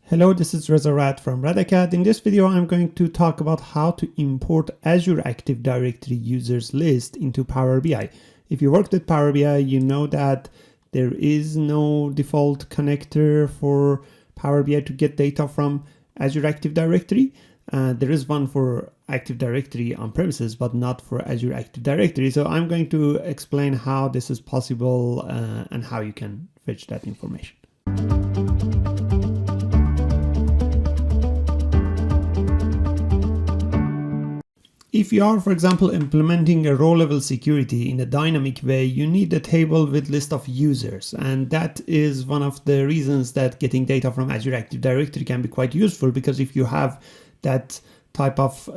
Hello, this is Rad from RADACAD. In this video, I'm going to talk about how to import Azure Active Directory users list into Power BI. If you worked with Power BI, you know that there is no default connector for Power BI to get data from Azure Active Directory. There is one for Active Directory on premises, but not for Azure Active Directory. So I'm going to explain how this is possible and how you can fetch that information. If you are, for example, implementing a row-level security in a dynamic way, you need a table with list of users. And that is one of the reasons that getting data from Azure Active Directory can be quite useful, because if you have that type of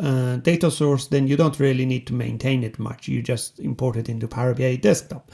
data source, then you don't really need to maintain it much. You just import it into Power BI desktop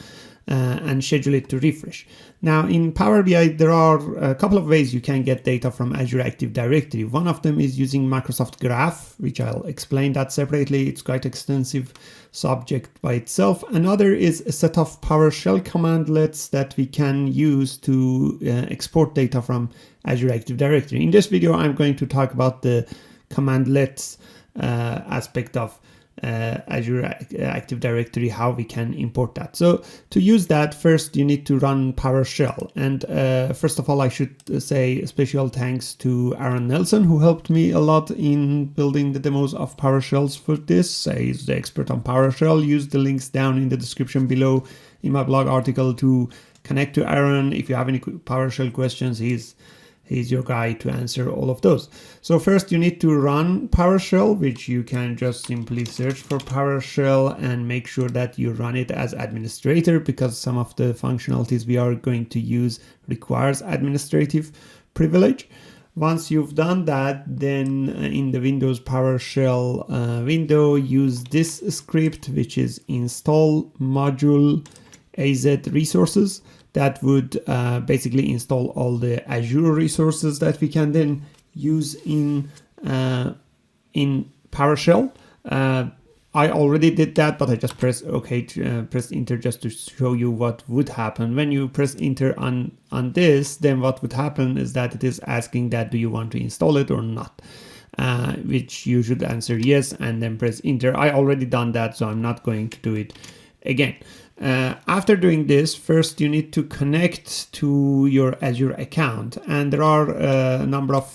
and schedule it to refresh. Now in Power BI, there are a couple of ways you can get data from Azure Active Directory. One of them is using Microsoft Graph, which I'll explain that separately. It's quite extensive subject by itself. Another is a set of PowerShell commandlets that we can use to export data from Azure Active Directory. In this video, I'm going to talk about the commandlets aspect of Azure Active Directory, how we can import that. So to use that, first you need to run PowerShell. And first of all, I should say special thanks to Aaron Nelson, who helped me a lot in building the demos of PowerShells for this. He's the expert on PowerShell. Use the links down in the description below in my blog article to connect to Aaron. If you have any PowerShell questions, he's your guy to answer all of those. So first you need to run PowerShell, which you can just simply search for PowerShell and make sure that you run it as administrator, because some of the functionalities we are going to use requires administrative privilege. Once you've done that, then in the Windows PowerShell window, use this script, which is install module AZ resources. That would basically install all the Azure resources that we can then use in PowerShell. I already did that, but I just press OK, press enter just to show you what would happen. When you press enter on this, then what would happen is that it is asking that do you want to install it or not, which you should answer yes and then press enter. I already done that, so I'm not going to do it again. After doing this, first you need to connect to your Azure account, and there are a number of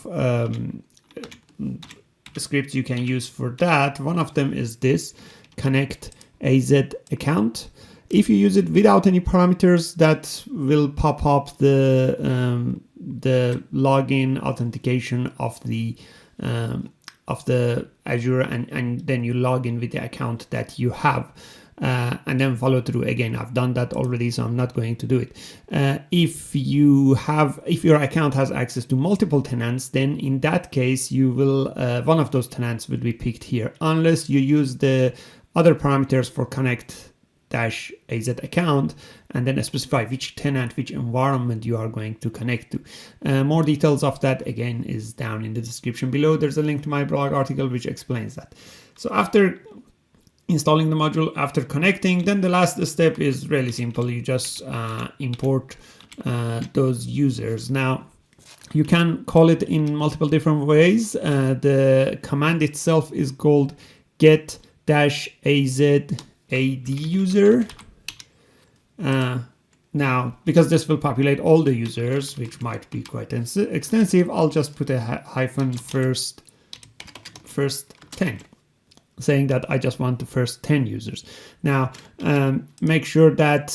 scripts you can use for that. One of them is this connect AZ account. If you use it without any parameters, that will pop up the login authentication of the Azure, and then you log in with the account that you have. And then follow through. Again, I've done that already, so I'm not going to do it. If your account has access to multiple tenants, then in that case, you will one of those tenants will be picked here, unless you use the other parameters for connect-AZ account and then specify which tenant, which environment you are going to connect to. More details of that again is down in the description below. There's a link to my blog article which explains that. So after installing the module, after connecting, then the last step is really simple. You just import those users. Now, you can call it in multiple different ways. The command itself is called get-az AD user. Now, because this will populate all the users, which might be quite extensive, I'll just put a hyphen first 10. Saying that I just want the first 10 users. Now, make sure that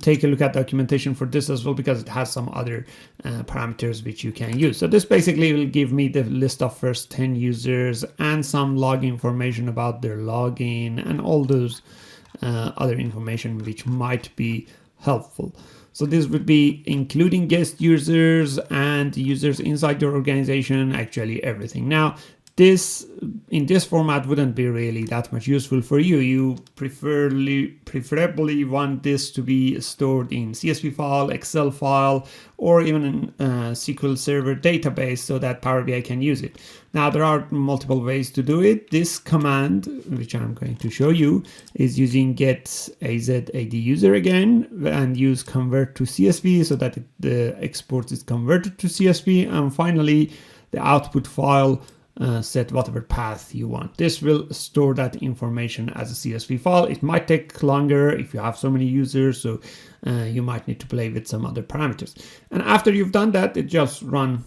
take a look at documentation for this as well, because it has some other parameters which you can use. So this basically will give me the list of first 10 users and some log information about their login and all those other information which might be helpful. So this would be including guest users and users inside your organization, actually everything. Now, this in this format wouldn't be really that much useful for you. You preferably want this to be stored in CSV file, Excel file, or even in SQL Server database so that Power BI can use it. Now, there are multiple ways to do it. This command, which I'm going to show you, is using get AZAD again and use convert to CSV so that the export is converted to CSV. And finally, the output file, set whatever path you want. This will store that information as a CSV file. It might take longer if you have so many users, so you might need to play with some other parameters. And after you've done that, it just runs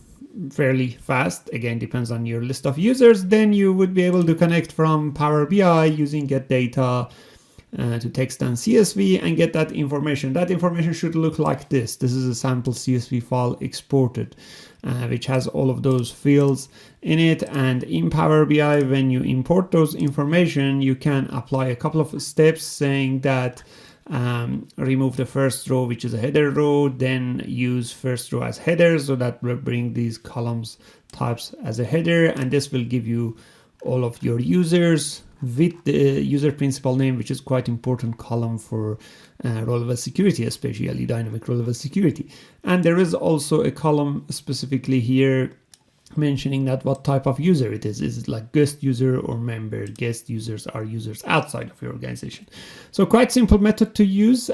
fairly fast. Again, depends on your list of users. Then you would be able to connect from Power BI using get data to text and CSV and get that information. That information should look like this. This is a sample CSV file exported, which has all of those fields in it. And in Power BI, when you import those information, you can apply a couple of steps saying that remove the first row, which is a header row, then use first row as header, so that will bring these columns types as a header, and this will give you all of your users with the user principal name, which is quite important column for row-level security, especially dynamic row-level security. And there is also a column specifically here mentioning that what type of user it is. Is it like guest user or member? Guest users are users outside of your organization. So quite simple method to use.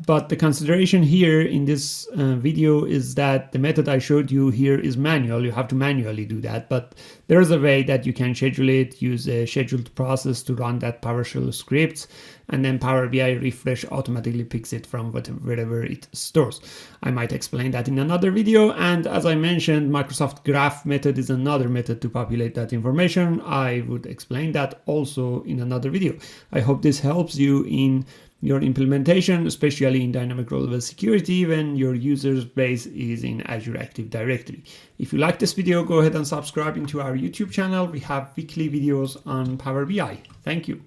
But the consideration here in this video is that the method I showed you here is manual. You have to manually do that, but there is a way that you can schedule it, use a scheduled process to run that PowerShell scripts, and then Power BI refresh automatically picks it from wherever it stores. I might explain that in another video. And as I mentioned, Microsoft Graph method is another method to populate that information. I would explain that also in another video. I hope this helps you in your implementation, especially in dynamic row-level security when your user base is in Azure Active Directory. If you like this video, go ahead and subscribe into our YouTube channel. We have weekly videos on Power BI. Thank you.